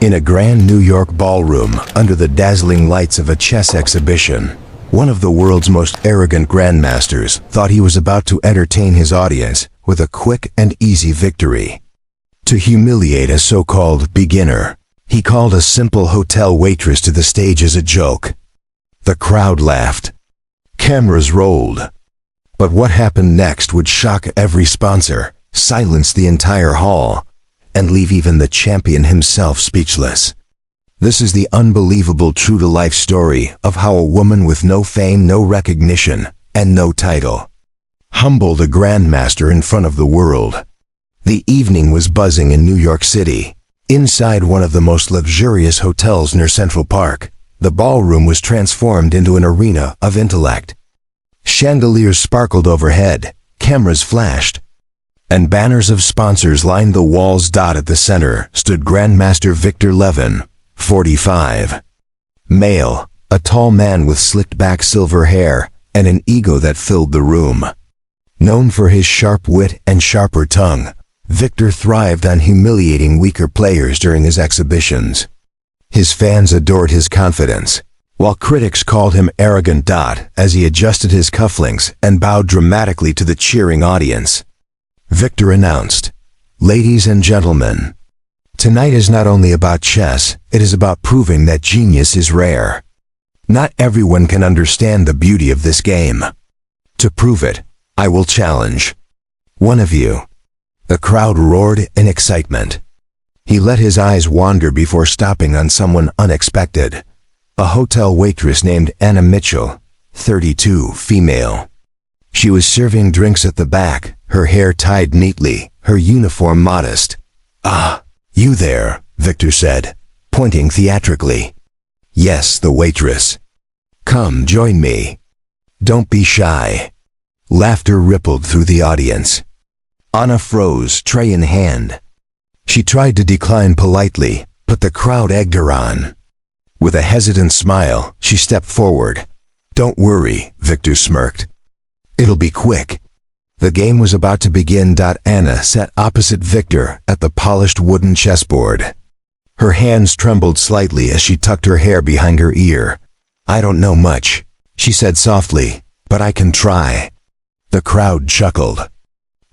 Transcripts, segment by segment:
In a grand New York ballroom, under the dazzling lights of a chess exhibition, one of the world's most arrogant grandmasters thought he was about to entertain his audience with a quick and easy victory. To humiliate a so-called beginner, he called a simple hotel waitress to the stage as a joke. The crowd laughed. Cameras rolled. But what happened next would shock every sponsor, silence the entire hall, and leave even the champion himself speechless. This is the unbelievable true-to-life story of how a woman with no fame, no recognition, and no title humbled a grandmaster in front of the world. The evening was buzzing in New York City. Inside one of the most luxurious hotels near Central Park, the ballroom was transformed into an arena of intellect. Chandeliers sparkled overhead, cameras flashed, and banners of sponsors lined the walls. At the center stood Grandmaster Viktor Levin, 45. Male, a tall man with slicked-back silver hair and an ego that filled the room. Known for his sharp wit and sharper tongue, Viktor thrived on humiliating weaker players during his exhibitions. His fans adored his confidence, while critics called him arrogant. As he adjusted his cufflinks and bowed dramatically to the cheering audience, Viktor announced, "Ladies and gentlemen, tonight is not only about chess, it is about proving that genius is rare. Not everyone can understand the beauty of this game. To prove it, I will challenge one of you." The crowd roared in excitement. He let his eyes wander before stopping on someone unexpected. A hotel waitress named Anna Mitchell, 32, female. She was serving drinks at the back, her hair tied neatly, her uniform modest. "Ah, you there," Viktor said, pointing theatrically. "Yes, the waitress. Come, join me. Don't be shy." Laughter rippled through the audience. Anna froze, tray in hand. She tried to decline politely, but the crowd egged her on. With a hesitant smile, she stepped forward. "Don't worry," Viktor smirked. "It'll be quick." The game was about to begin. Anna sat opposite Viktor at the polished wooden chessboard. Her hands trembled slightly as she tucked her hair behind her ear. "I don't know much," she said softly, "but I can try." The crowd chuckled.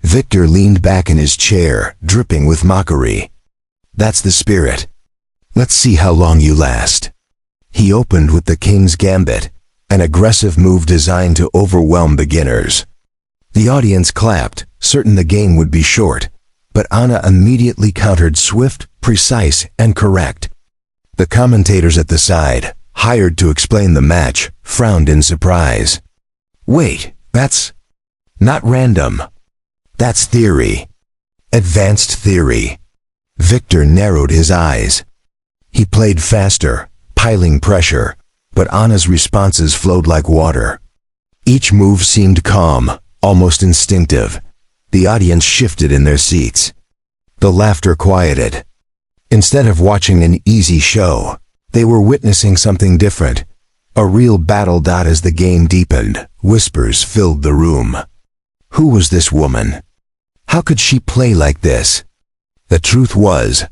Viktor leaned back in his chair, dripping with mockery. "That's the spirit. Let's see how long you last." He opened with the King's Gambit, an aggressive move designed to overwhelm beginners. The audience clapped, certain the game would be short, but Anna immediately countered swift, precise, and correct. The commentators at the side, hired to explain the match, frowned in surprise. "Wait, that's not random. That's theory. Advanced theory." Viktor narrowed his eyes. He played faster, piling pressure, but Anna's responses flowed like water. Each move seemed calm, almost instinctive. The audience shifted in their seats. The laughter quieted. Instead of watching an easy show, they were witnessing something different. A real battle. As the game deepened, whispers filled the room. Who was this woman? How could she play like this? The truth was,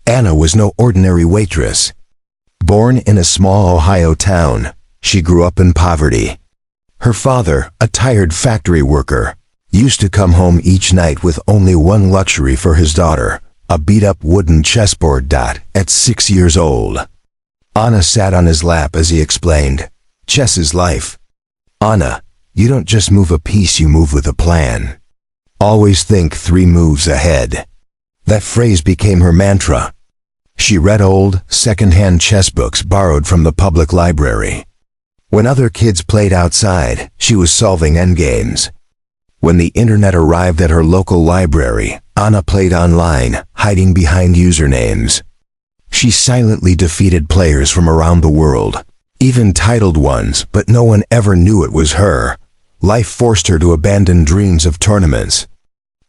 Anna was no ordinary waitress. Born in a small Ohio town, she grew up in poverty. Her father, a tired factory worker, used to come home each night with only one luxury for his daughter, a beat-up wooden chessboard. At 6 years old, Anna sat on his lap as he explained, "Chess is life. Anna, you don't just move a piece, you move with a plan. Always think 3 moves ahead." That phrase became her mantra. She read old, second-hand chess books borrowed from the public library. When other kids played outside, she was solving endgames. When the internet arrived at her local library, Anna played online, hiding behind usernames. She silently defeated players from around the world, even titled ones, but no one ever knew it was her. Life forced her to abandon dreams of tournaments.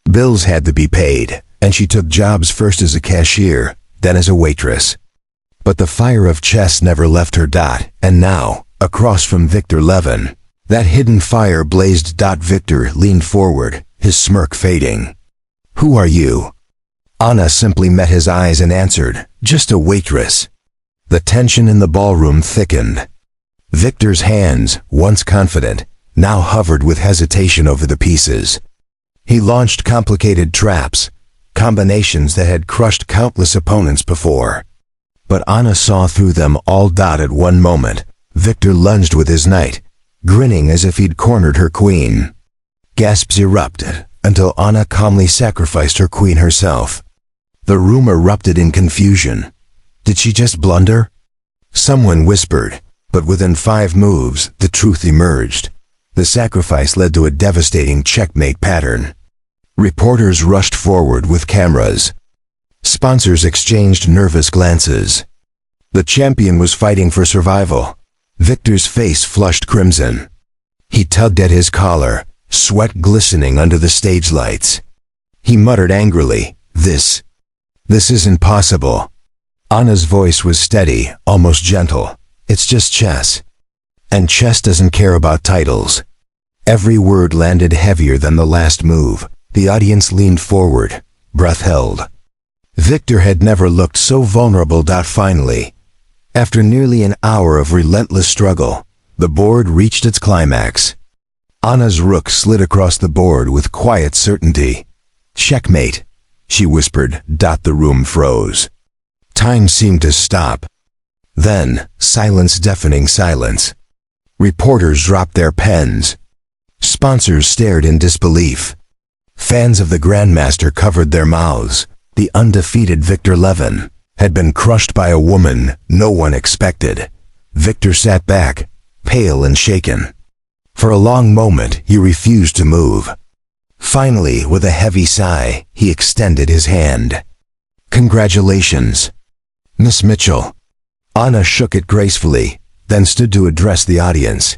Bills had to be paid, and she took jobs first as a cashier, then as a waitress. But the fire of chess never left her. And now, across from Viktor Levin, that hidden fire blazed. Viktor leaned forward, his smirk fading. "Who are you?" Anna simply met his eyes and answered, "Just a waitress." The tension in the ballroom thickened. Viktor's hands, once confident, now hovered with hesitation over the pieces. He launched complicated traps, combinations that had crushed countless opponents before. But Anna saw through them all. At one moment, Viktor lunged with his knight, grinning as if he'd cornered her queen. Gasps erupted, until Anna calmly sacrificed her queen herself. The room erupted in confusion. Did she just blunder? Someone whispered, but within 5 moves, the truth emerged. The sacrifice led to a devastating checkmate pattern. Reporters rushed forward with cameras. Sponsors exchanged nervous glances. The champion was fighting for survival. Viktor's face flushed crimson. He tugged at his collar, sweat glistening under the stage lights. He muttered angrily, This isn't possible." Anna's voice was steady, almost gentle. "It's just chess. And chess doesn't care about titles." Every word landed heavier than the last move. The audience leaned forward, breath held. Viktor had never looked so vulnerable. Finally, after nearly an hour of relentless struggle, the board reached its climax. Anna's rook slid across the board with quiet certainty. "Checkmate," she whispered. The room froze. Time seemed to stop. Then, silence, deafening silence. Reporters dropped their pens. Sponsors stared in disbelief. Fans of the Grandmaster covered their mouths. The undefeated Viktor Levin had been crushed by a woman no one expected. Viktor sat back, pale and shaken. For a long moment, he refused to move. Finally, with a heavy sigh, he extended his hand. "Congratulations, Miss Mitchell." Anna shook it gracefully, then stood to address the audience.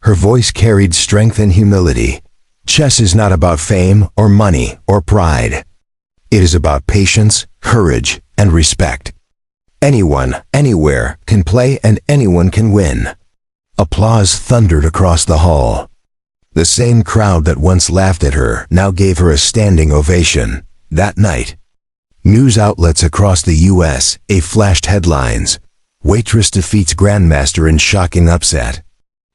Her voice carried strength and humility. Chess is not about fame or money or pride. It is about patience, courage, and respect. Anyone, anywhere, can play and anyone can win. Applause thundered across the hall. The same crowd that once laughed at her now gave her a standing ovation. That night, news outlets across the U.S. flashed headlines. Waitress defeats Grandmaster in shocking upset.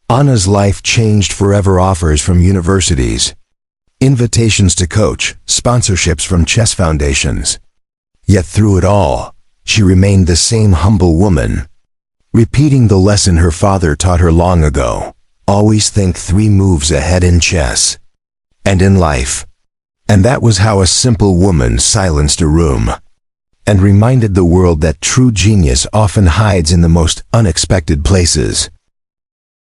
Anna's life changed forever. Offers from universities. Invitations to coach, sponsorships from chess foundations. Yet through it all, she remained the same humble woman, repeating the lesson her father taught her long ago. Always think 3 moves ahead in chess. And in life. And that was how a simple woman silenced a room. And reminded the world that true genius often hides in the most unexpected places.